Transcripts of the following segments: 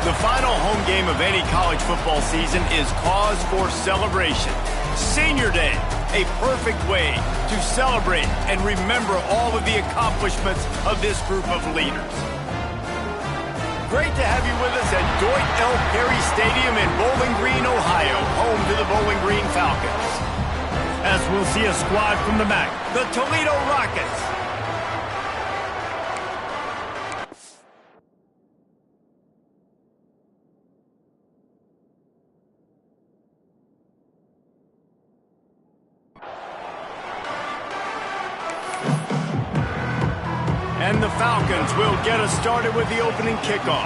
The final home game of any college football season is cause for celebration. Senior Day, a perfect way to celebrate and remember all of the accomplishments of this group of leaders. Great to have you with us at Dwight L. Perry Stadium in Bowling Green, Ohio, home to the Bowling Green Falcons. As we'll see a squad from the MAC, the Toledo Rockets. And the Falcons will get us started with the opening kickoff.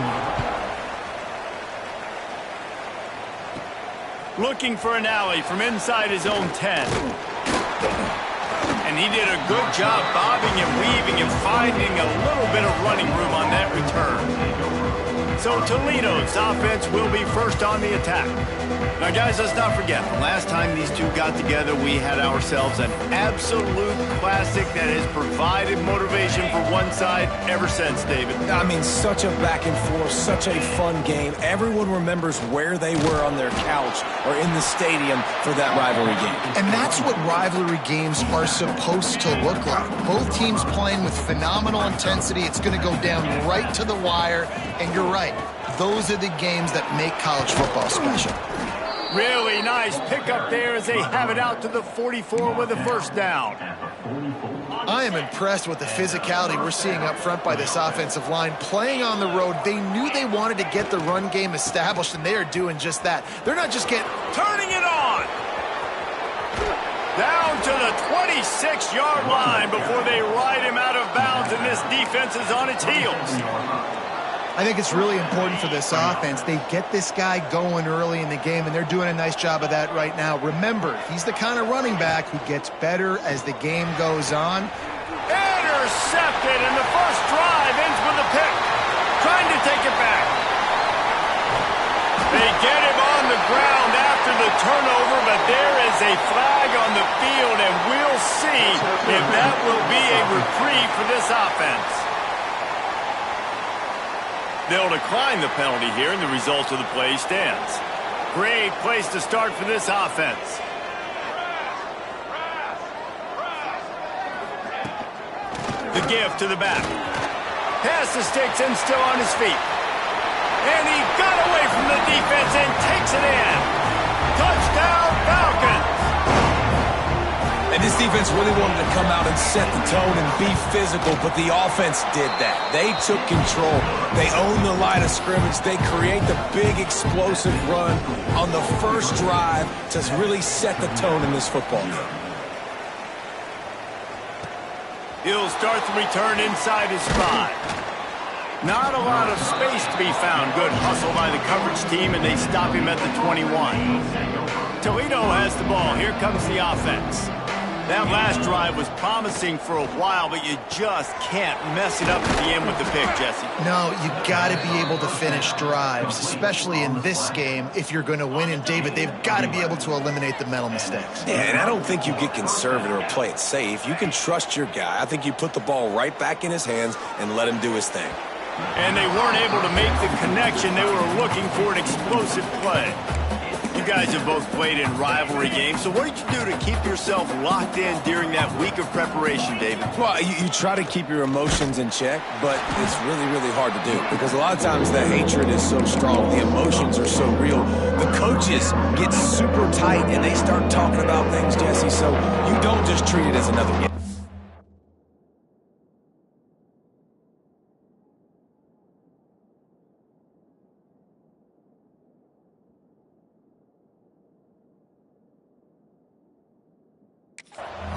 Looking for an alley from inside his own 10. And he did a good job bobbing and weaving and finding a little bit of running room on that return. So Toledo's offense will be first on the attack. Now, guys, let's not forget, the last time these two got together, we had ourselves an absolute classic that has provided motivation for one side ever since, David. I mean, such a back and forth, such a fun game. Everyone remembers where they were on their couch or in the stadium for that rivalry game. And that's what rivalry games are supposed to look like. Both teams playing with phenomenal intensity. It's going to go down right to the wire. And you're right, those are the games that make college football special. Really nice pickup there as they have it out to the 44 with a first down. I am impressed with the physicality we're seeing up front by this offensive line. Playing on the road, they knew they wanted to get the run game established, and they are doing just that. They're not just turning it on. Down to the 26-yard line before they ride him out of bounds, and this defense is on its heels. I think it's really important for this offense. They get this guy going early in the game, and they're doing a nice job of that right now. Remember, he's the kind of running back who gets better as the game goes on. Intercepted, and the first drive ends with a pick. Trying to take it back. They get him on the ground after the turnover, but there is a flag on the field, and we'll see if that will be a reprieve for this offense. They'll decline the penalty here, and the result of the play stands. Great place to start for this offense. The give to the back. Pass the sticks and still on his feet. And he got away from the defense and takes it in. Touchdown, Falcons! And this defense really wanted to come out and set the tone and be physical, but the offense did that. They took control. They owned the line of scrimmage. They create the big explosive run on the first drive to really set the tone in this football game. He'll start the return inside his 5. Not a lot of space to be found. Good hustle by the coverage team, and they stop him at the 21. Toledo has the ball. Here comes the offense. That last drive was promising for a while, but you just can't mess it up at the end with the pick, Jesse. No, you got to be able to finish drives, especially in this game if you're going to win. And, David, they've got to be able to eliminate the mental mistakes. Yeah, and I don't think you get conservative or play it safe. You can trust your guy. I think you put the ball right back in his hands and let him do his thing. And they weren't able to make the connection. They were looking for an explosive play. You guys have both played in rivalry games, so what did you do to keep yourself locked in during that week of preparation, David? Well, you try to keep your emotions in check, but it's really, really hard to do because a lot of times the hatred is so strong, the emotions are so real. The coaches get super tight and they start talking about things, Jesse, so you don't just treat it as another game.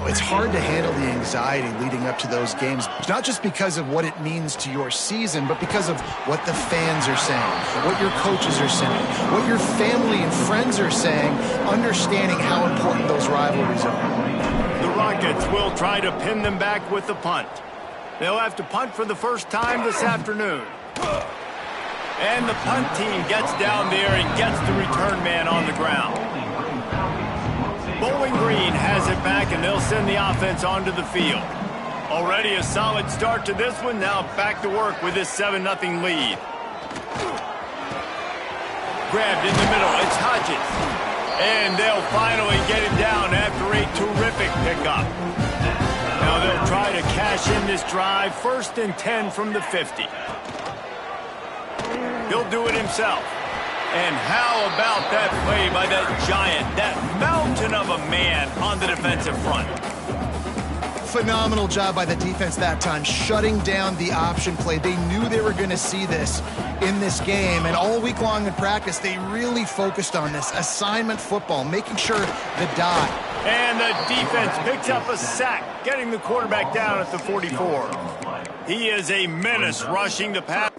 It's hard to handle the anxiety leading up to those games, not just because of what it means to your season, but because of what the fans are saying, what your coaches are saying, what your family and friends are saying, understanding how important those rivalries are. The Rockets will try to pin them back with the punt. They'll have to punt for the first time this afternoon. And the punt team gets down there and gets the return man on the ground. Bowling Green has it back, and they'll send the offense onto the field. Already a solid start to this one. Now back to work with this 7-0 lead. grabbed in the middle. It's Hodges. And they'll finally get him down after a terrific pickup. Now they'll try to cash in this drive. 1st and 10 from the 50. He'll do it himself. And how about that play by that giant, that mountain of a man on the defensive front? Phenomenal job by the defense that time, shutting down the option play. They knew they were going to see this in this game, and all week long in practice, they really focused on this assignment football, making sure the dot. And the defense picks up a sack, getting the quarterback down at the 44. He is a menace rushing the pass.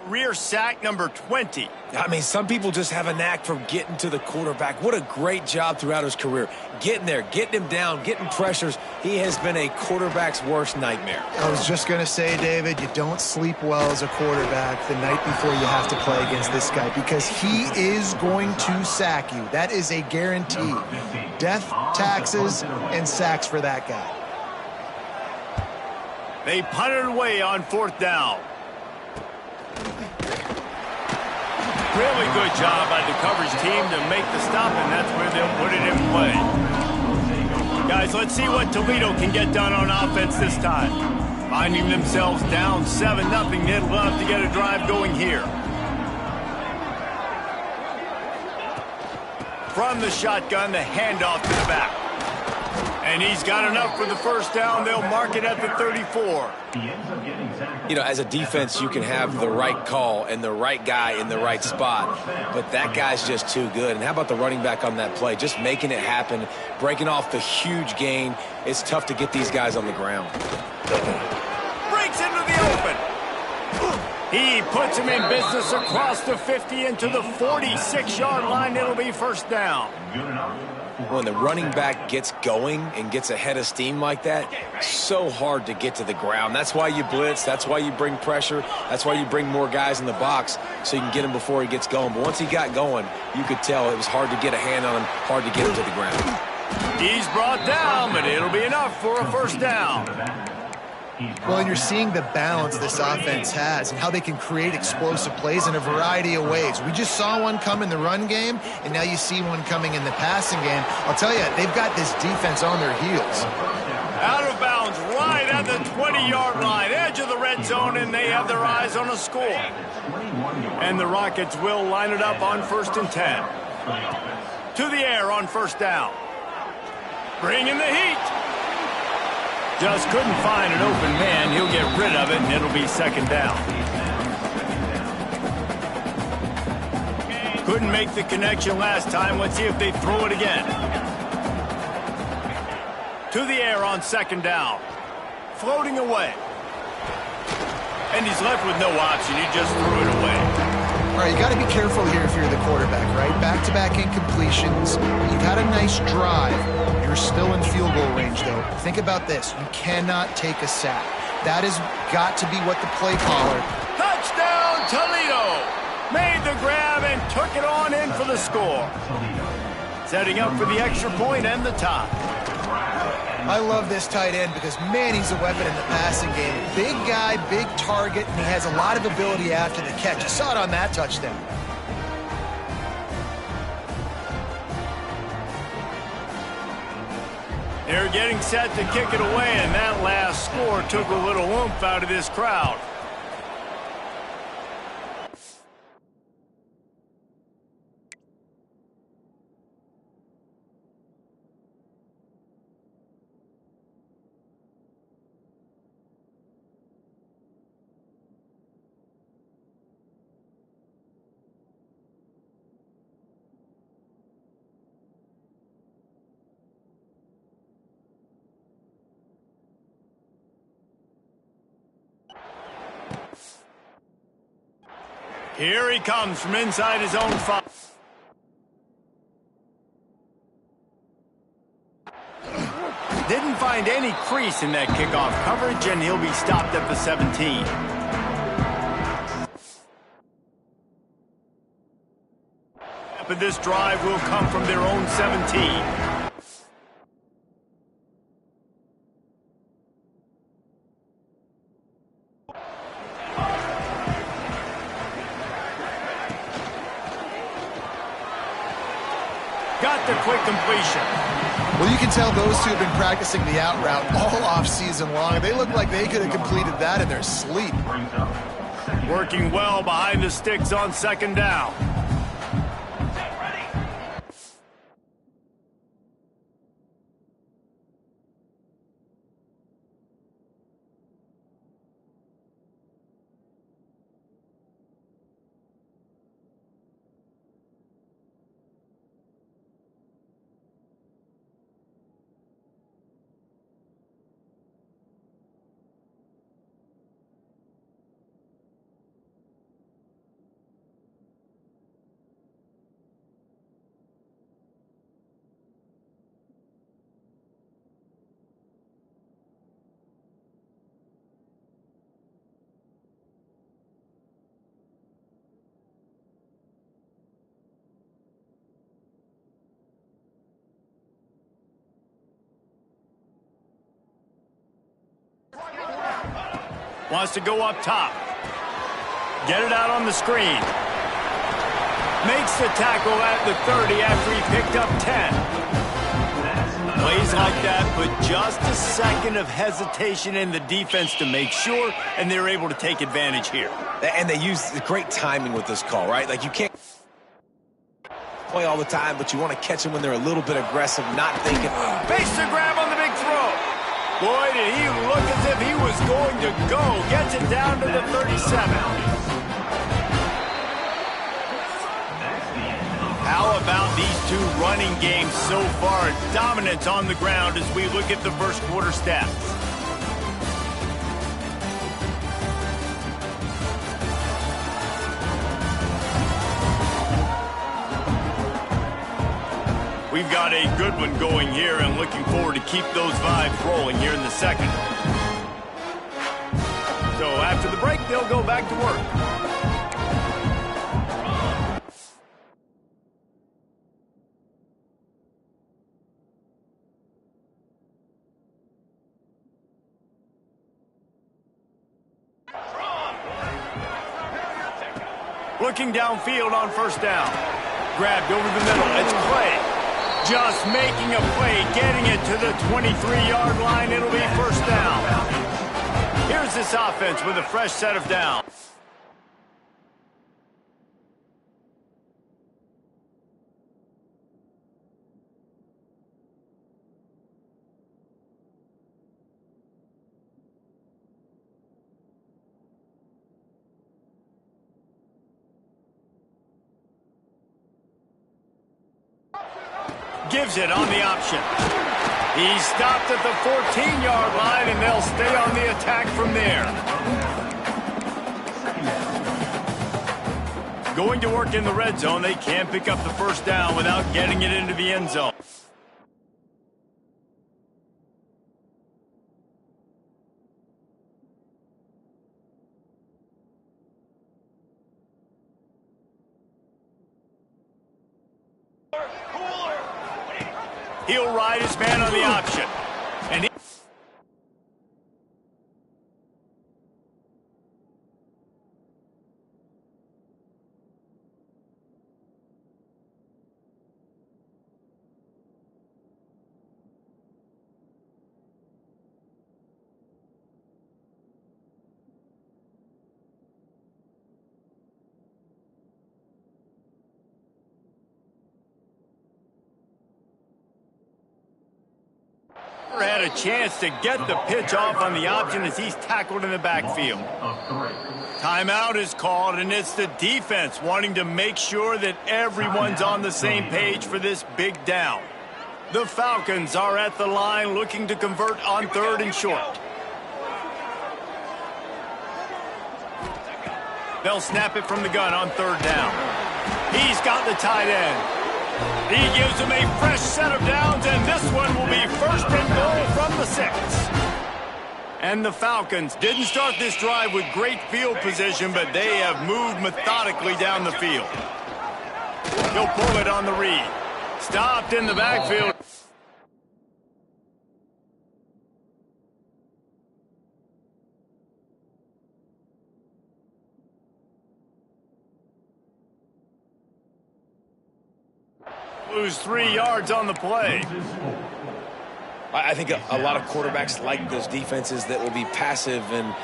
Career sack number 20. I mean, some people just have a knack for getting to the quarterback. What a great job throughout his career. Getting there, getting him down, getting pressures. He has been a quarterback's worst nightmare. I was just going to say, David, you don't sleep well as a quarterback the night before you have to play against this guy because he is going to sack you. That is a guarantee. Death, taxes, and sacks for that guy. They punted away on 4th down. Really good job by the coverage team to make the stop, and that's where they'll put it in play. Guys, let's see what Toledo can get done on offense this time. Finding themselves down 7-0, they'd love to get a drive going here. From the shotgun, the handoff to the back. And he's got enough for the 1st down. They'll mark it at the 34. You know, as a defense, you can have the right call and the right guy in the right spot, but that guy's just too good. And how about the running back on that play? Just making it happen, breaking off the huge gain. It's tough to get these guys on the ground. Breaks into the open. He puts him in business across the 50 into the 46-yard line. It'll be 1st down. When the running back gets going and gets ahead of steam like that, so hard to get to the ground. That's why you blitz. That's why you bring pressure. That's why you bring more guys in the box so you can get him before he gets going. But once he got going, you could tell it was hard to get a hand on him, hard to get him to the ground. He's brought down, but it'll be enough for a 1st down. Well, and you're seeing the balance this offense has and how they can create explosive plays in a variety of ways. We just saw one come in the run game, and now you see one coming in the passing game. I'll tell you, they've got this defense on their heels. Out of bounds, right at the 20-yard line, edge of the red zone, and they have their eyes on a score. And the Rockets will line it up on 1st and 10. To the air on 1st down. Bringing the heat. Just couldn't find an open man. He'll get rid of it, and it'll be 2nd down. Couldn't make the connection last time. Let's see if they throw it again. To the air on 2nd down. Floating away. And he's left with no option. He just threw it away. All right, you got to be careful here if you're the quarterback, right? Back-to-back incompletions. You've had a nice drive. You're still in field goal range, though. Think about this. You cannot take a sack. That has got to be what the play caller. Touchdown, Toledo! Made the grab and took it on in for the score. Setting up for the extra point and the tie. I love this tight end because, man, he's a weapon in the passing game. Big guy, big target, and he has a lot of ability after the catch. You saw it on that touchdown. They're getting set to kick it away, and that last score took a little oomph out of this crowd. Here he comes from inside his own 5. Didn't find any crease in that kickoff coverage, and he'll be stopped at the 17. But this drive will come from their own 17. Got the quick completion. Well, you can tell those two have been practicing the out route all off season long. They look like they could have completed that in their sleep. Working well behind the sticks on second down. Wants to go up top. Get it out on the screen. Makes the tackle at the 30 after he picked up 10. Plays like that, but just a second of hesitation in the defense to make sure, and they're able to take advantage here. And they use great timing with this call, right? Like, you can't play all the time, but you want to catch them when they're a little bit aggressive, not thinking. Face the grab on the big throw. Boy, did he look as if he was going to go. Gets it down to the 37. How about these two running games so far? Dominance on the ground as we look at the first quarter stats. We've got a good one going here and looking forward to keep those vibes rolling here in the second. So after the break, they'll go back to work. Looking downfield on first down. Grabbed over the middle. It's Clay. Just making a play, getting it to the 23-yard line. It'll be first down. Here's this offense with a fresh set of downs. Gives it on the option. He stopped at the 14-yard line, and they'll stay on the attack from there. Going to work in the red zone. They can't pick up the first down without getting it into the end zone. He'll ride his man on the option. And had a chance to get the pitch off on the option as he's tackled in the backfield. Timeout is called, and it's the defense wanting to make sure that everyone's on the same page for this big down. The Falcons are at the line looking to convert on 3rd and short. They'll snap it from the gun on third down. He's got the tight end. He gives him a fresh set of downs, and this one will be first and goal from the 6. And the Falcons didn't start this drive with great field position, but they have moved methodically down the field. He'll pull it on the read. Stopped in the backfield. Lose 3 yards on the play. I think a lot of quarterbacks like those defenses that will be passive and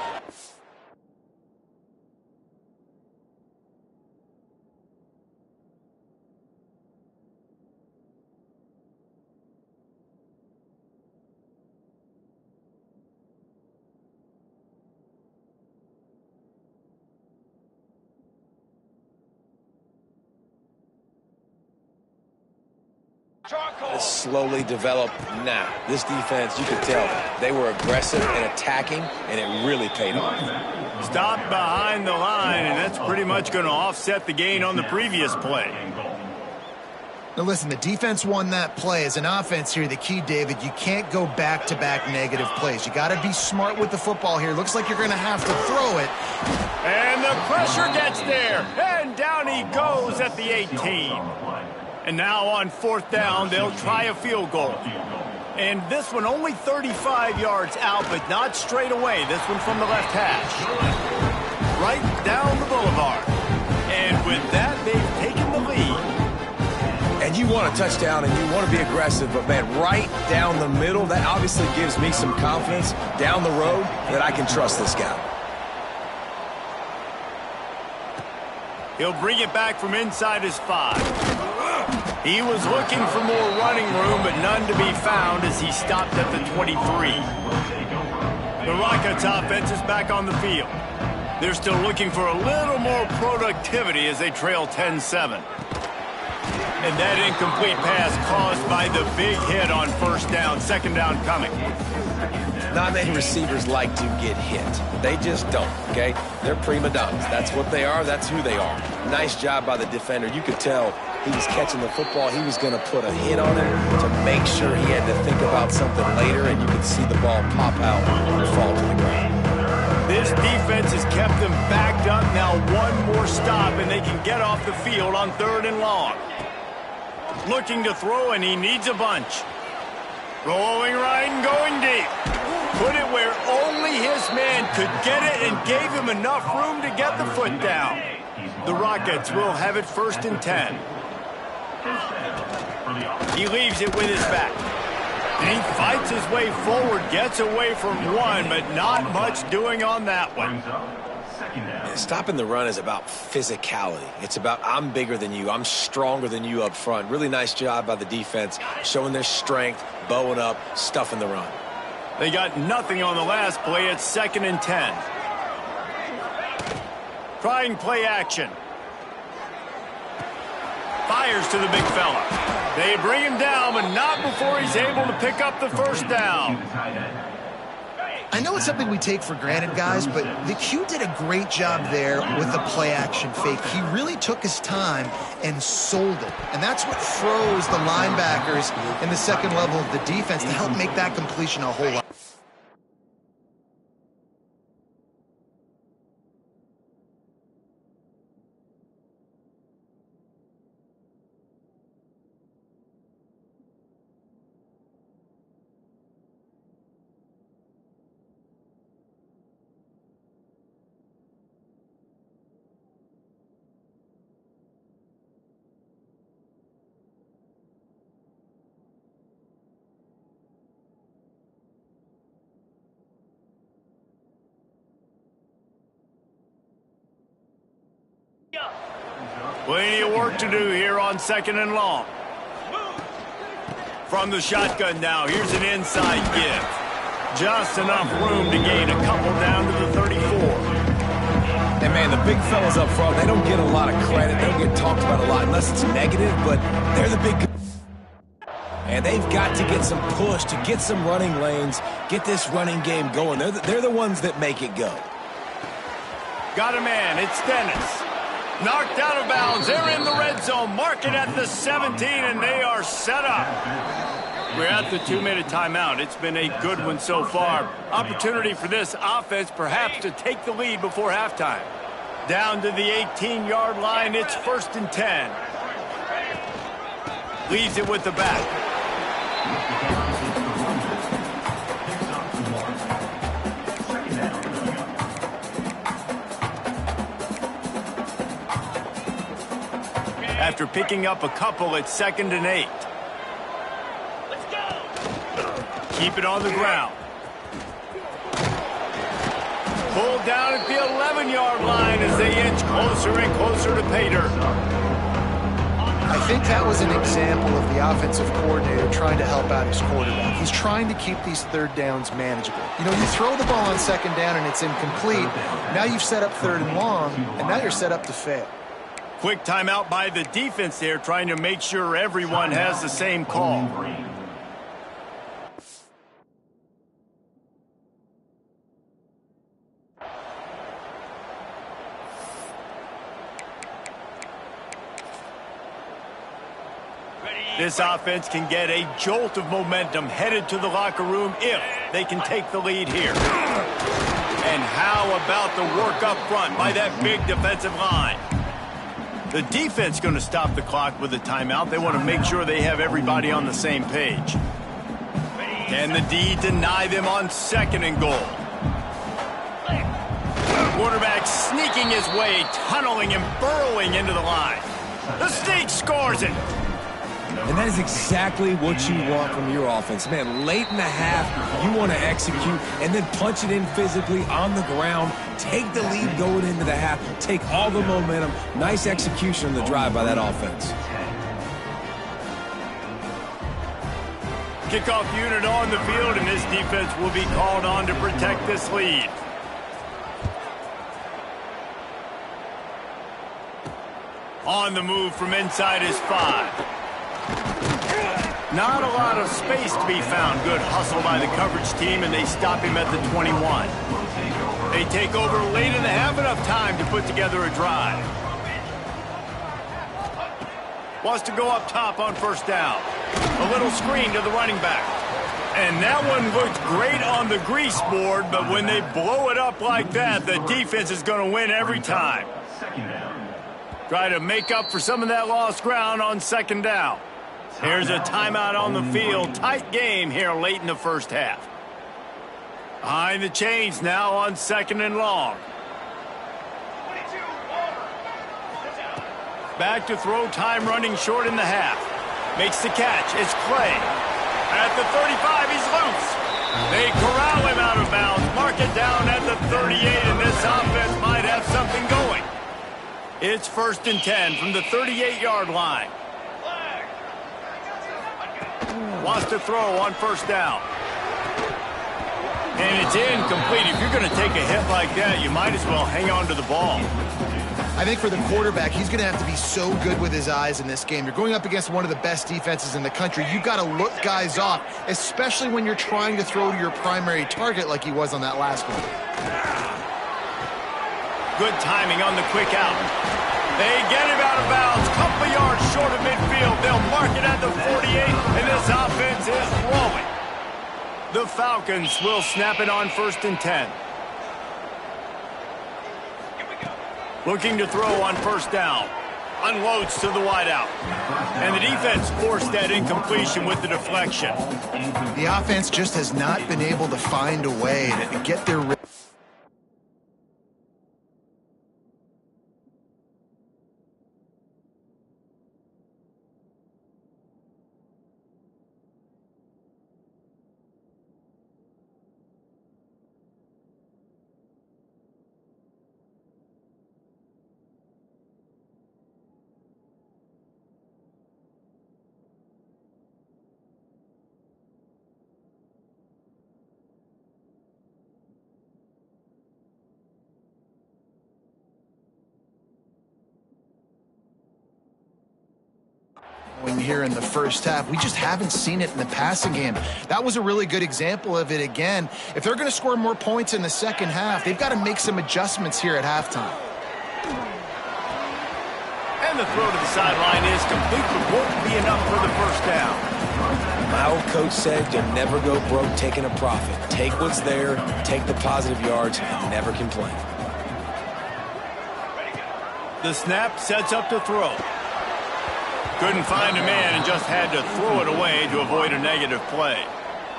slowly develop. Now, this defense, you could tell they were aggressive and attacking, and it really paid off. Stopped behind the line, and that's pretty much going to offset the gain on the previous play. Now listen, the defense won that play. As an offense here, the key, David, you can't go back-to-back negative plays. You got to be smart with the football here. Looks like you're going to have to throw it. And the pressure gets there, and down he goes at the 18. And now on fourth down, they'll try a field goal. And this one only 35 yards out, but not straight away. This one from the left hash. Right down the boulevard. And with that, they've taken the lead. And you want a touchdown and you want to be aggressive, but man, right down the middle, that obviously gives me some confidence down the road that I can trust this guy. He'll bring it back from inside his 5. He was looking for more running room, but none to be found as he stopped at the 23. The Rockets offense is back on the field. They're still looking for a little more productivity as they trail 10-7. And that incomplete pass caused by the big hit on first down, second down coming. Not many receivers like to get hit. They just don't, okay? They're prima donnas. That's what they are. That's who they are. Nice job by the defender. You could tell he was catching the football. He was going to put a hit on him to make sure he had to think about something later, and you could see the ball pop out and fall to the ground. This defense has kept them backed up. Now one more stop, and they can get off the field on third and long. Looking to throw, and he needs a bunch. Rolling right and going deep. Put it where only his man could get it and gave him enough room to get the foot down. The Rockets will have it first and 10. He leaves it with his back. And he fights his way forward, gets away from one, but not much doing on that one. Stopping the run is about physicality. It's about I'm bigger than you. I'm stronger than you up front. Really nice job by the defense, showing their strength, bowing up, stuffing the run. They got nothing on the last play. It's second and 10. Trying play action. Fires to the big fella. They bring him down, but not before he's able to pick up the first down. I know it's something we take for granted, guys, but the Q did a great job there with the play-action fake. He really took his time and sold it. And that's what froze the linebackers in the second level of the defense to help make that completion a whole lot. Plenty of work to do here on second and long. From the shotgun now, here's an inside give. Just enough room to gain a couple down to the 34. And, man, the big fellas up front, they don't get a lot of credit. They don't get talked about a lot unless it's negative, but they're the big... And they've got to get some push to get some running lanes, get this running game going. They're the ones that make it go. got a man. It's Dennis. Knocked out of bounds. They're in the red zone. Mark it at the 17, and they are set up. We're at the 2-minute timeout. It's been a good one so far. Opportunity for this offense perhaps to take the lead before halftime. Down to the 18-yard line. It's 1st and 10. Leaves it with the back. After picking up a couple, it's 2nd and 8. Let's go. Keep it on the ground. Pulled down at the 11-yard line as they inch closer and closer to pay dirt. I think that was an example of the offensive coordinator trying to help out his quarterback. He's trying to keep these third downs manageable. You know, you throw the ball on 2nd down and it's incomplete. Now you've set up 3rd and long, and now you're set up to fail. Quick timeout by the defense there, trying to make sure everyone has the same call. This offense can get a jolt of momentum headed to the locker room if they can take the lead here. And how about the work up front by that big defensive line? The defense going to stop the clock with a timeout. They want to make sure they have everybody on the same page. Can the D deny them on 2nd and goal? Quarterback sneaking his way, tunneling and burrowing into the line. The Snake scores it. And that is exactly what you want from your offense. Man, late in the half, you want to execute and then punch it in physically on the ground. Take the lead going into the half. Take all the momentum. Nice execution on the drive by that offense. Kickoff unit on the field, and this defense will be called on to protect this lead. On the move from inside his 5. Not a lot of space to be found. Good hustle by the coverage team, and they stop him at the 21. They take over late in the half, enough time to put together a drive. Wants to go up top on 1st down. A little screen to the running back. And that one looked great on the grease board, but when they blow it up like that, the defense is going to win every time. Try to make up for some of that lost ground on 2nd down. Here's a timeout on the field. Tight game here late in the 1st half. Behind the chains now on 2nd and long. Back to throw, time running short in the half. Makes the catch. It's Clay. At the 35, he's loose. They corral him out of bounds. Mark it down at the 38, and this offense might have something going. It's 1st and 10 from the 38-yard line. Wants to throw on 1st down. And it's incomplete. If you're going to take a hit like that, you might as well hang on to the ball. I think for the quarterback, he's going to have to be so good with his eyes in this game. You're going up against one of the best defenses in the country. You've got to look guys off, especially when you're trying to throw to your primary target like he was on that last one. Good timing on the quick out. They get him out of bounds, couple of yards short of midfield. They'll mark it at the 48, and this offense is rolling. The Falcons will snap it on 1st and 10. Looking to throw on 1st down. Unloads to the wideout. And the defense forced that incompletion with the deflection. The offense just has not been able to find a way to get their... here in the first half. We just haven't seen it in the passing game. That was a really good example of it again. If they're going to score more points in the second half, they've got to make some adjustments here at halftime. And the throw to the sideline is complete, but won't be enough for the first down. My old coach said you'll never go broke taking a profit. Take what's there, take the positive yards, and never complain. The snap sets up to throw. Couldn't find a man and just had to throw it away to avoid a negative play.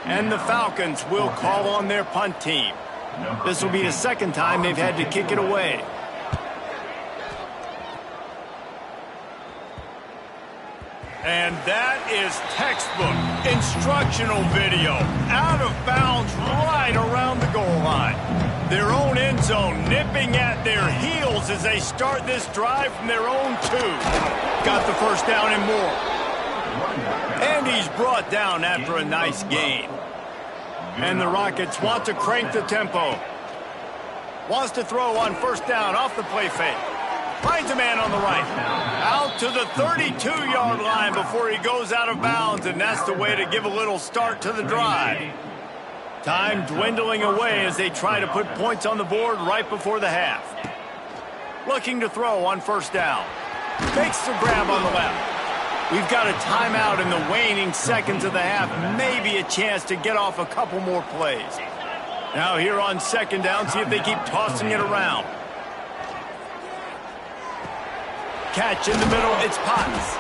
And the Falcons will call on their punt team. This will be the second time they've had to kick it away. And that is textbook instructional video. Out of bounds right around the goal line. Their own end zone nipping at their heels as they start this drive from their own 2. Got the first down and more. And he's brought down after a nice gain. And the Rockets want to crank the tempo. Wants to throw on first down off the play fake. Finds a man on the right. Out to the 32-yard line before he goes out of bounds, and that's the way to give a little start to the drive. Time dwindling away as they try to put points on the board right before the half. Looking to throw on first down. Makes the grab on the left. We've got a timeout in the waning seconds of the half. Maybe a chance to get off a couple more plays. Now here on second down, see if they keep tossing it around. Catch in the middle, it's Potts.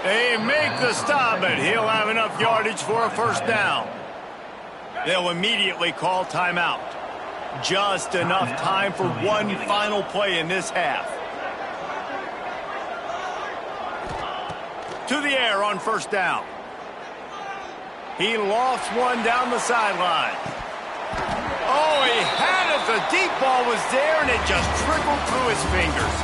They make the stop, but he'll have enough yardage for a first down. They'll immediately call timeout. Just enough time for one final play in this half. To the air on first down. He lofts one down the sideline. Oh, he had it. The deep ball was there, and it just trickled through his fingers.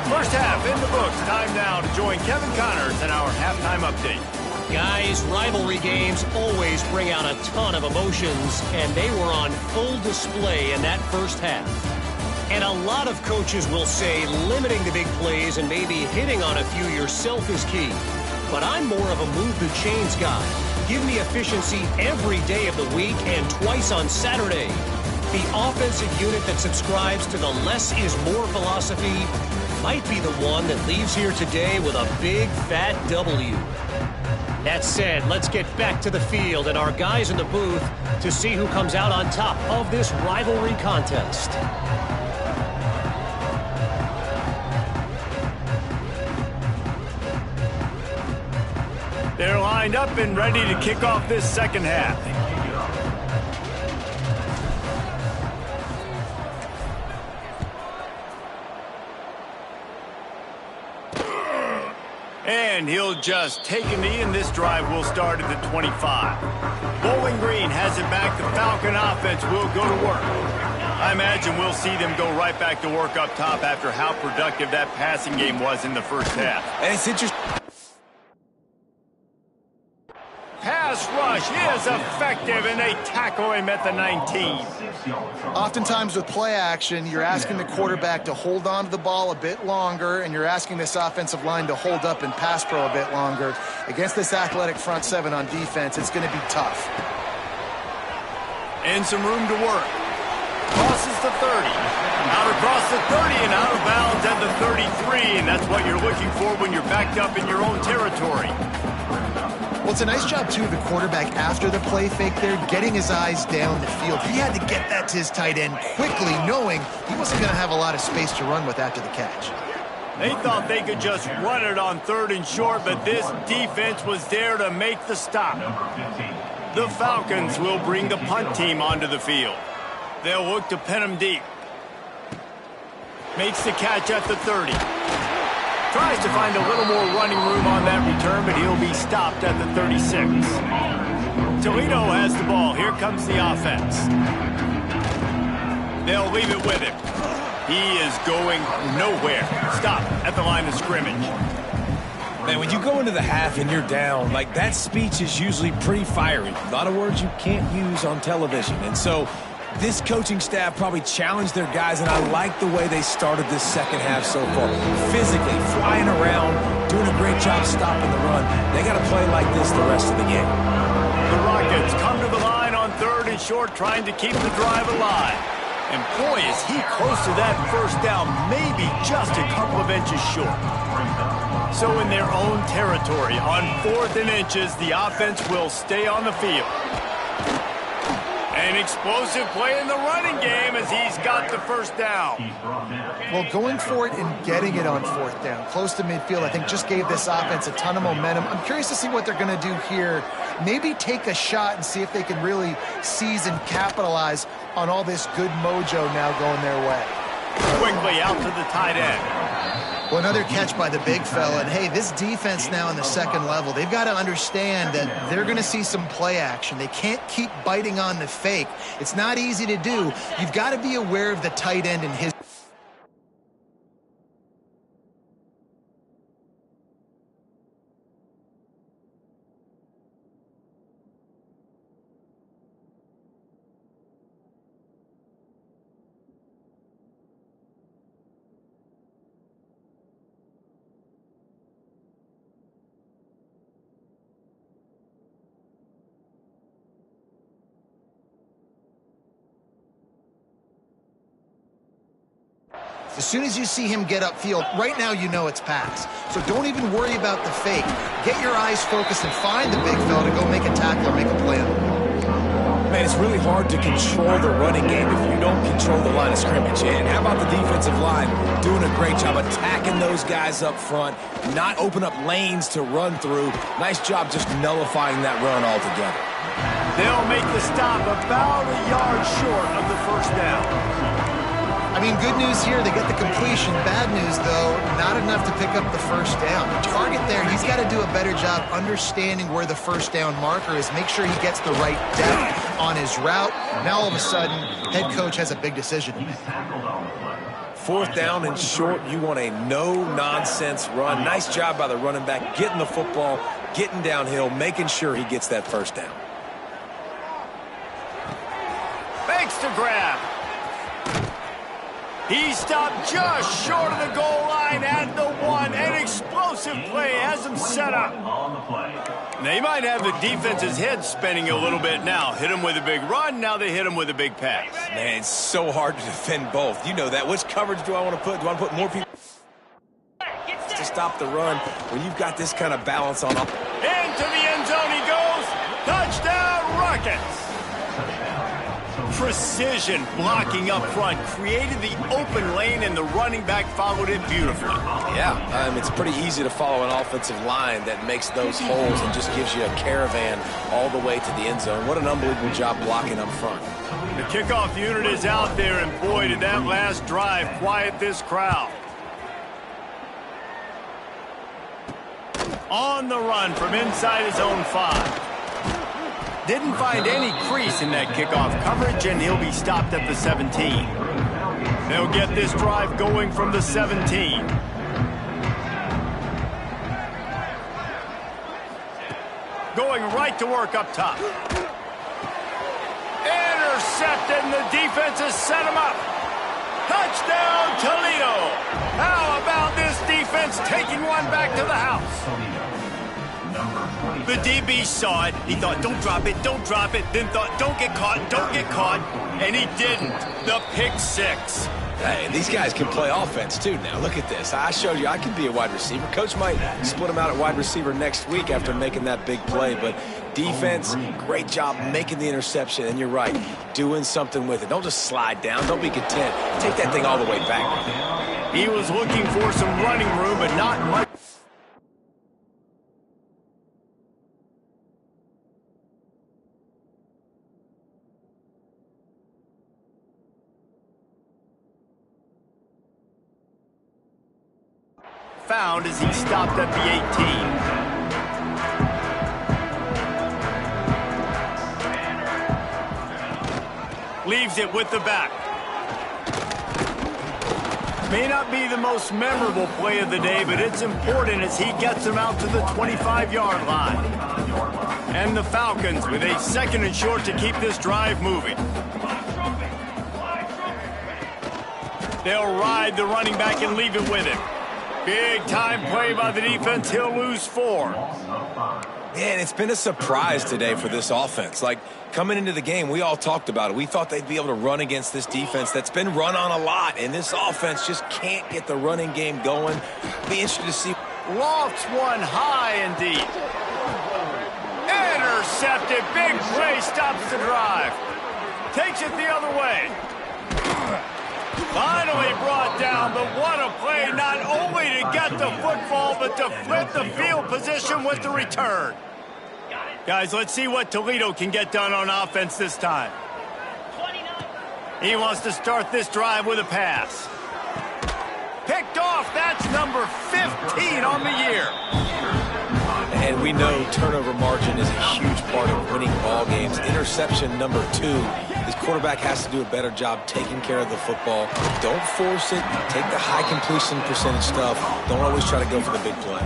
First half in the books. Time now to join Kevin Connors in our halftime update. Guys, rivalry games always bring out a ton of emotions, and they were on full display in that first half. And a lot of coaches will say limiting the big plays and maybe hitting on a few yourself is key. But I'm more of a move the chains guy. Give me efficiency every day of the week and twice on Saturday. The offensive unit that subscribes to the less is more philosophy might be the one that leaves here today with a big fat W. That said, let's get back to the field and our guys in the booth to see who comes out on top of this rivalry contest. They're lined up and ready to kick off this second half. And he'll just take a knee, and this drive will start at the 25. Bowling Green has it back. The Falcon offense will go to work. I imagine we'll see them go right back to work up top after how productive that passing game was in the first half. And it's interesting. Pass rush is effective, and they tackle him at the 19. Oftentimes with play action, you're asking the quarterback to hold on to the ball a bit longer, and you're asking this offensive line to hold up and pass pro a bit longer. Against this athletic front seven on defense, it's going to be tough. And some room to work. Crosses the 30. Out across the 30 and out of bounds at the 33, and that's what you're looking for when you're backed up in your own territory. Well, it's a nice job, too, of the quarterback after the play fake there, getting his eyes down the field. He had to get that to his tight end quickly, knowing he wasn't going to have a lot of space to run with after the catch. They thought they could just run it on third and short, but this defense was there to make the stop. The Falcons will bring the punt team onto the field. They'll look to pin them deep. Makes the catch at the 30. Tries to find a little more running room on that return, but he'll be stopped at the 36. Toledo has the ball. Here comes the offense. They'll leave it with him. He is going nowhere. Stop at the line of scrimmage. Man, when you go into the half and you're down, like, that speech is usually pretty fiery. A lot of words you can't use on television. And so This coaching staff probably challenged their guys, and I like the way they started this second half so far. Physically, flying around, doing a great job stopping the run. They got to play like this the rest of the game. The Rockets come to the line on 3rd and short, trying to keep the drive alive. And boy, is he close to that first down, maybe just a couple of inches short. So in their own territory, on 4th and inches, the offense will stay on the field. An explosive play in the running game as he's got the first down. Well, going for it and getting it on 4th down, close to midfield, I think just gave this offense a ton of momentum. I'm curious to see what they're going to do here. Maybe take a shot and see if they can really seize and capitalize on all this good mojo now going their way. Quickly out to the tight end. Well, another catch by the big fella. And, hey, this defense now in the second level, they've got to understand that they're going to see some play action. They can't keep biting on the fake. It's not easy to do. You've got to be aware of the tight end and his... As soon as you see him get upfield, right now you know it's pass. So don't even worry about the fake. Get your eyes focused and find the big fella to go make a tackle or make a play on the ball. Man, it's really hard to control the running game if you don't control the line of scrimmage. And how about the defensive line doing a great job attacking those guys up front, not open up lanes to run through. Nice job just nullifying that run altogether. They'll make the stop about a yard short of the first down. I mean, good news here, they get the completion. Bad news, though, not enough to pick up the first down. The target there, he's got to do a better job understanding where the first down marker is, make sure he gets the right depth on his route. Now, all of a sudden, head coach has a big decision. 4th down and short, you want a no-nonsense run. Nice job by the running back, getting the football, getting downhill, making sure he gets that first down. Fakes to grab. He stopped just short of the goal line at the 1. An explosive play has him set up. They might have the defense's head spinning a little bit now. Hit him with a big run, now they hit him with a big pass. Man, it's so hard to defend both. You know that. Which coverage do I want to put? Do I want to put more people to stop the run when you've got this kind of balance on? Into the end zone he goes. Touchdown, Rockets. Precision blocking up front created the open lane, and the running back followed it beautifully. Yeah, it's pretty easy to follow an offensive line that makes those holes and just gives you a caravan all the way to the end zone. What an unbelievable job blocking up front. The kickoff unit is out there, and boy, did that last drive quiet this crowd. On the run from inside his own 5. Didn't find any crease in that kickoff coverage, and he'll be stopped at the 17. They'll get this drive going from the 17. Going right to work up top. Intercepted, and the defense has set him up. Touchdown, Toledo. How about this defense taking one back to the house? The DB saw it. He thought, don't drop it, then thought, don't get caught, and he didn't. The pick 6. Hey, these guys can play offense, too, now. Look at this. I showed you I can be a wide receiver. Coach might split him out at wide receiver next week after making that big play, but defense, great job making the interception, and you're right, doing something with it. Don't just slide down. Don't be content. Take that thing all the way back. He was looking for some running room, but not much. Found as he stopped at the 18. Leaves it with the back. May not be the most memorable play of the day, but it's important as he gets him out to the 25-yard line. And the Falcons with a 2nd and short to keep this drive moving. They'll ride the running back and leave it with him. Big time play by the defense. He'll lose 4. Man, it's been a surprise today for this offense. Like, coming into the game, we all talked about it. We thought they'd be able to run against this defense that's been run on a lot, and this offense just can't get the running game going. Be interested to see. Lofts one high and deep. Intercepted. Big play stops the drive. Takes it the other way. Finally brought down, but what a play, not only to get the football, but to flip the field position with the return. Guys, let's see what Toledo can get done on offense this time. He wants to start this drive with a pass. Picked off. That's number 15 on the year. And we know turnover margin is a huge part of winning ball games. Interception number 2. This quarterback has to do a better job taking care of the football. Don't force it. Take the high completion percentage stuff. Don't always try to go for the big play.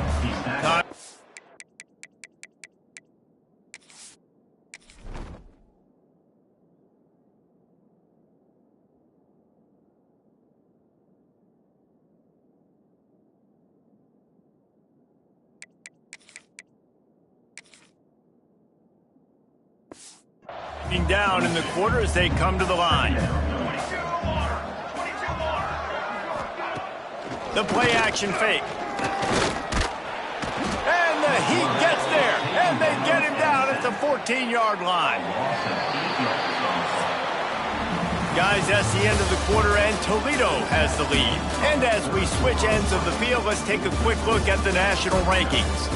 Down in the quarter as they come to the line. The play action fake. And the heat gets there. And they get him down at the 14-yard line. Guys, that's the end of the quarter, and Toledo has the lead. And as we switch ends of the field, let's take a quick look at the national rankings.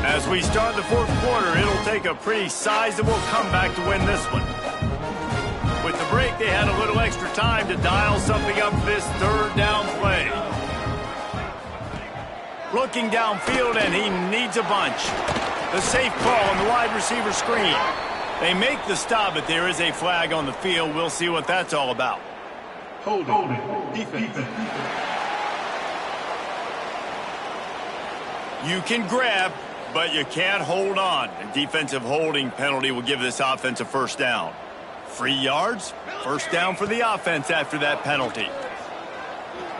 As we start the fourth quarter, it'll take a pretty sizable comeback to win this one. With the break, they had a little extra time to dial something up for this third down play. Looking downfield, and he needs a bunch. The safe call on the wide receiver screen. They make the stop, but there is a flag on the field. We'll see what that's all about. Hold it. Defense. You can grab, but you can't hold on. A defensive holding penalty will give this offense a first down. 3 yards, first down for the offense after that penalty.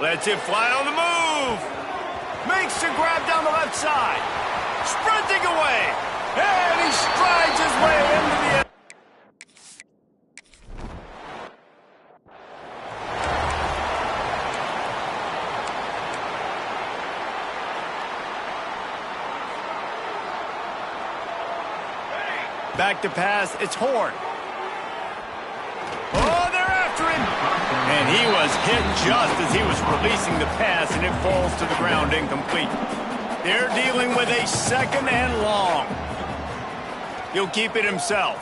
Lets it fly on the move. Makes the grab down the left side. Sprinting away. And he strides his way into the end. Back to pass, it's Horn. Oh, they're after him. And he was hit just as he was releasing the pass, and it falls to the ground incomplete. They're dealing with a second and long. He'll keep it himself.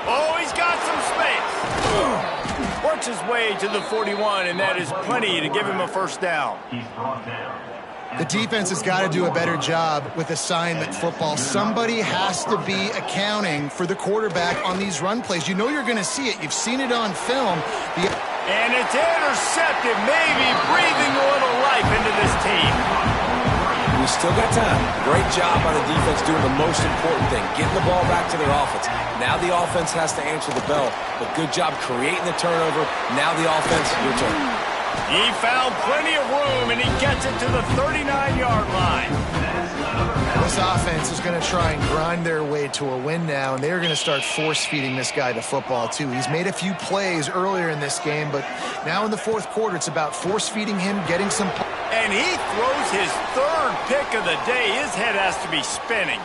Oh, he's got some space. Works his way to the 41, and that is plenty to give him a first down. The defense has got to do a better job with assignment football. Somebody has to be accounting for the quarterback on these run plays. You know you're going to see it. You've seen it on film. And it's intercepted, maybe breathing a little life into this team. We still got time. Great job by the defense doing the most important thing, getting the ball back to their offense. Now the offense has to answer the bell, but good job creating the turnover. Now the offense, your turn. He found plenty of room, and he gets it to the 39-yard line. This offense is going to try and grind their way to a win now, and they're going to start force-feeding this guy the football, too. He's made a few plays earlier in this game, but now in the fourth quarter, it's about force-feeding him, getting some... And he throws his third pick of the day. His head has to be spinning.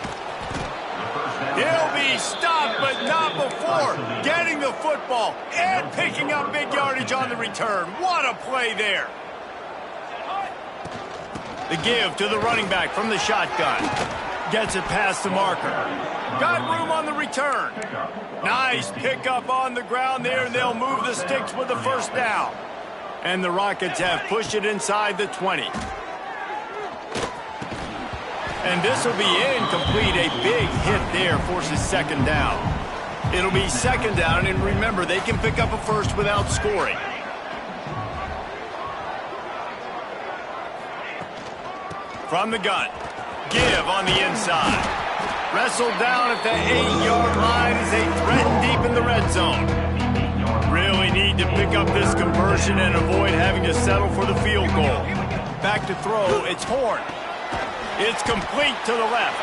He'll be stopped, but not before getting the football and picking up big yardage on the return. What a play there. The give to the running back from the shotgun. Gets it past the marker. Got room on the return. Nice pickup on the ground there, and they'll move the sticks with the first down. And the Rockets have pushed it inside the 20. And this will be incomplete. A big hit there forces second down. It'll be second down, and remember, they can pick up a first without scoring. From the gun. Give on the inside. Wrestled down at the 8-yard line as they threaten deep in the red zone. Really need to pick up this conversion and avoid having to settle for the field goal. Back to throw. It's Horn. It's complete to the left.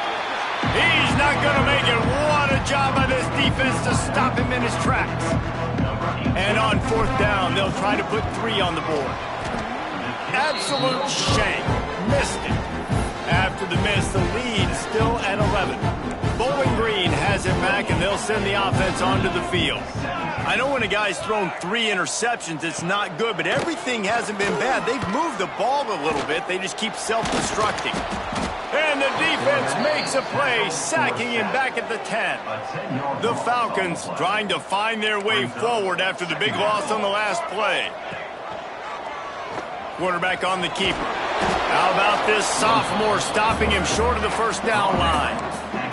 He's not going to make it. What a job by this defense to stop him in his tracks. And on 4th down, they'll try to put 3 on the board. Absolute shank. Missed it. After the miss, the lead is still at 11. Bowling Green has it back, and they'll send the offense onto the field. I know when a guy's thrown 3 interceptions, it's not good, but everything hasn't been bad. They've moved the ball a little bit. They just keep self-destructing. And the defense makes a play, sacking him back at the 10. The Falcons trying to find their way forward after the big loss on the last play. Quarterback on the keeper. How about this sophomore stopping him short of the 1st down line?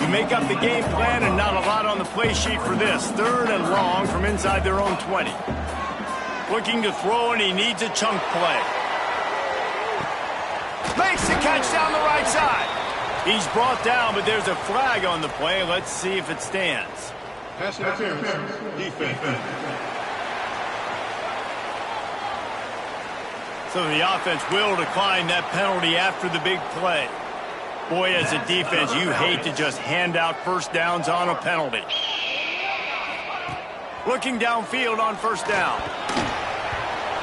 You make up the game plan and not a lot on the play sheet for this. 3rd and long from inside their own 20. Looking to throw, and he needs a chunk play. Makes the catch down the right side. He's brought down, but there's a flag on the play. Let's see if it stands. Pass interference. Defense. So the offense will decline that penalty after the big play. Boy, as a defense, you hate to just hand out 1st downs on a penalty. Looking downfield on 1st down.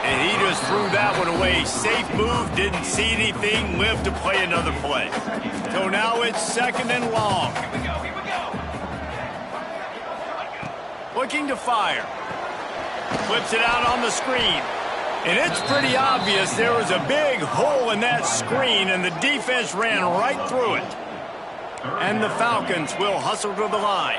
And he just threw that one away. Safe move, didn't see anything, lived to play another play. So now it's 2nd and long. Looking to fire. Flips it out on the screen. And it's pretty obvious there was a big hole in that screen, and the defense ran right through it. And the Falcons will hustle to the line.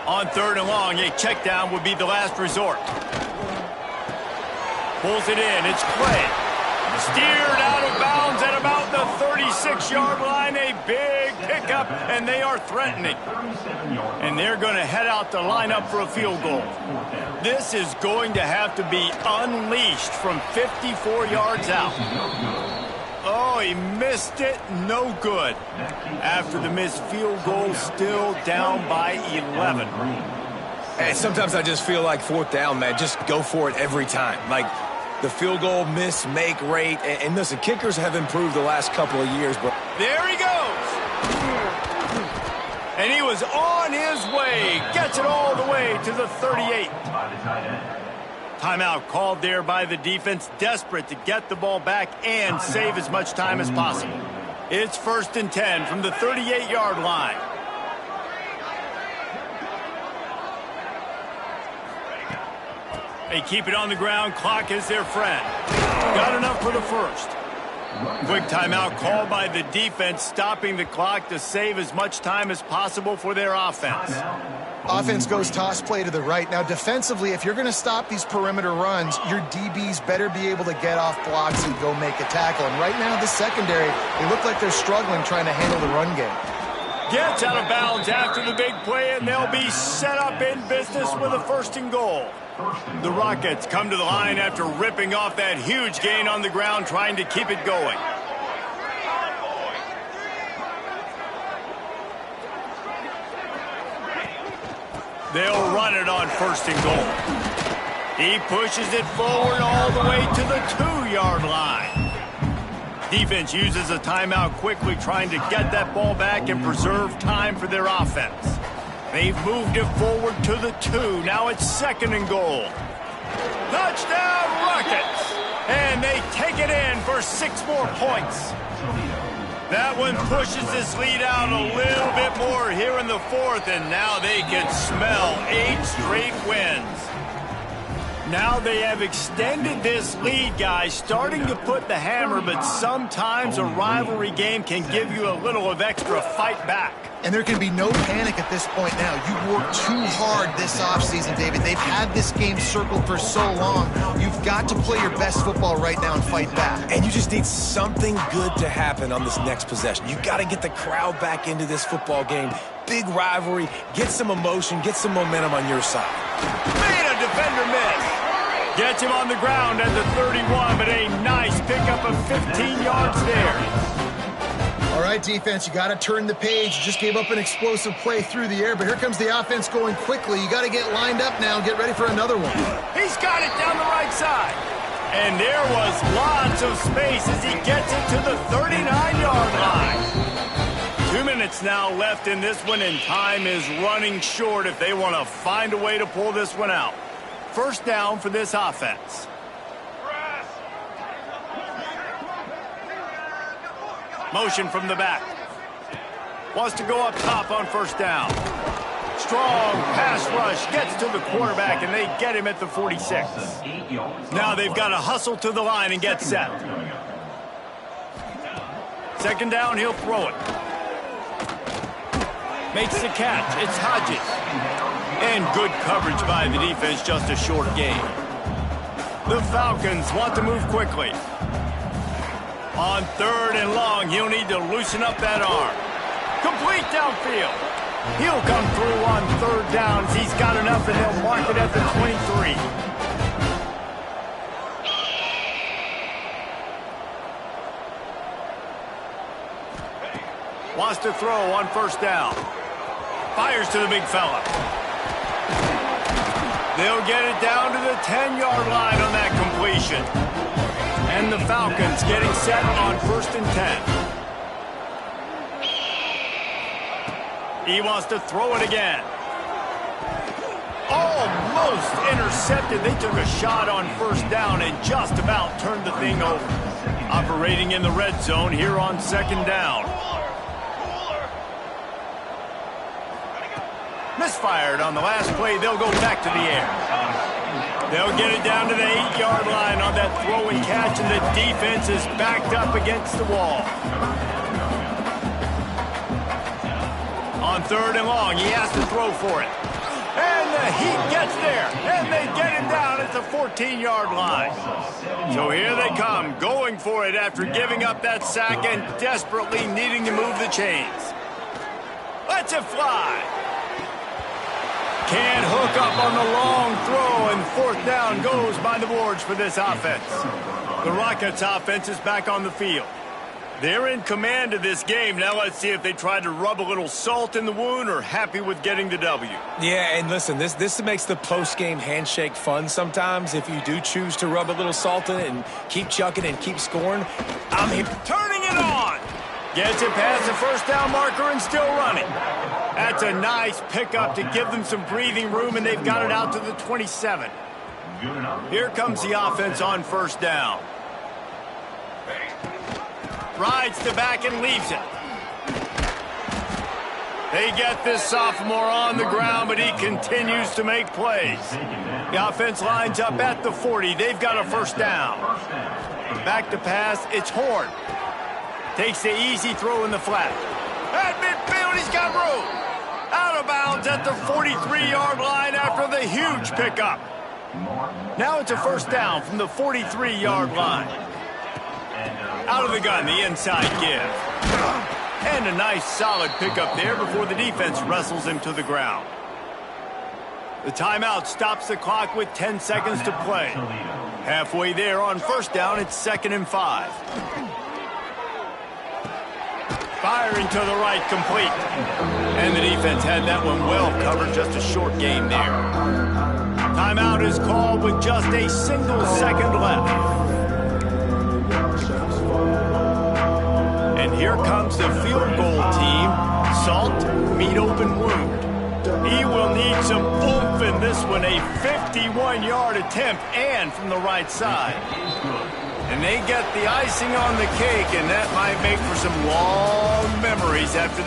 On 3rd and long, a check down would be the last resort. Pulls it in. It's Clay. Steered out of bounds at about the 36-yard line. A big pickup, and they are threatening. And they're going to head out to line up for a field goal. This is going to have to be unleashed from 54 yards out. Oh, he missed it. No good. After the missed field goal, still down by 11. And sometimes I just feel like 4th down, man, just go for it every time. Like, the field goal miss-make rate. And listen, kickers have improved the last couple of years, but... There he goes. And he was on his way. Gets it all the way to the 38. Timeout called there by the defense, desperate to get the ball back and save as much time as possible. It's 1st and 10 from the 38-yard line. They keep it on the ground. Clock is their friend. Got enough for the 1st. Quick timeout called by the defense, stopping the clock to save as much time as possible for their offense. Offense goes toss play to the right. Now, defensively, if you're going to stop these perimeter runs, your DBs better be able to get off blocks and go make a tackle. And right now, the secondary, they look like they're struggling trying to handle the run game. Gets out of bounds after the big play, and they'll be set up in business with a 1st and goal. The Rockets come to the line after ripping off that huge gain on the ground, trying to keep it going. They'll run it on 1st and goal. He pushes it forward all the way to the 2-yard line. Defense uses a timeout quickly, trying to get that ball back and preserve time for their offense. They've moved it forward to the 2. Now it's 2nd and goal. Touchdown, Rockets! And they take it in for 6 more points. That one pushes this lead out a little bit more here in the 4th, and now they can smell 8 straight wins. Now they have extended this lead, guys, starting to put the hammer, but sometimes a rivalry game can give you a little of extra fight back. And there can be no panic at this point now. You worked too hard this offseason, David. They've had this game circled for so long. You've got to play your best football right now and fight back. And you just need something good to happen on this next possession. You got to get the crowd back into this football game. Big rivalry. Get some emotion. Get some momentum on your side. Made a defender miss. Gets him on the ground at the 31, but a nice pickup of 15 yards there. All right, defense, you got to turn the page. You just gave up an explosive play through the air, but here comes the offense going quickly. You got to get lined up now and get ready for another one. He's got it down the right side. And there was lots of space as he gets it to the 39-yard line. 2 minutes now left in this one, and time is running short if they want to find a way to pull this one out. First down for this offense. Motion from the back. Wants to go up top on first down. Strong pass rush, gets to the quarterback, and they get him at the 46. Now they've got to hustle to the line and get set. Second down, he'll throw it. Makes the catch. It's Hodges. And good coverage by the defense, just a short gain. The Falcons want to move quickly. On third and long, he'll need to loosen up that arm. Complete downfield. He'll come through on third down. He's got enough, and they'll mark it at the 23. Wants to throw on first down. Fires to the big fella. They'll get it down to the 10-yard line on that completion. And the Falcons getting set on first and 10. He wants to throw it again. Almost intercepted. They took a shot on first down and just about turned the thing over. Operating in the red zone here on second down. Misfired on the last play. They'll go back to the air. They'll get it down to the 8-yard line on that throw and catch, and the defense is backed up against the wall. On third and long, he has to throw for it. And the Heat gets there, and they get him down at the 14-yard line. So here they come, going for it after giving up that sack and desperately needing to move the chains. Lets it fly. Can't hook up on the long throw, and fourth down goes by the boards for this offense. The Rockets offense is back on the field. They're in command of this game. Now let's see if they try to rub a little salt in the wound or happy with getting the W. Yeah, and listen, this makes the post-game handshake fun sometimes. If you do choose to rub a little salt in it and keep chucking and keep scoring, I'm here. Turning it on. Gets it past the first down marker and still running. That's a nice pickup to give them some breathing room, and they've got it out to the 27. Here comes the offense on first down. Rides the back and leaves it. They get this sophomore on the ground, but he continues to make plays. The offense lines up at the 40. They've got a first down. Back to pass. It's Horn. Takes the easy throw in the flat. At midfield, he's got room. Out of bounds at the 43-yard line after the huge pickup. Now it's a first down from the 43-yard line. Out of the gun, the inside give. And a nice solid pickup there before the defense wrestles him to the ground. The timeout stops the clock with 10 seconds to play. Halfway there on first down, it's 2nd and 5. Firing to the right, complete. And the defense had that one well covered, just a short game there. Timeout is called with just a single second left. And here comes the field goal team. Salt, meet open wound. He will need some oomph in this one. A 51-yard attempt and from the right side. And they get the icing on the cake, and that might make for some long memories after this.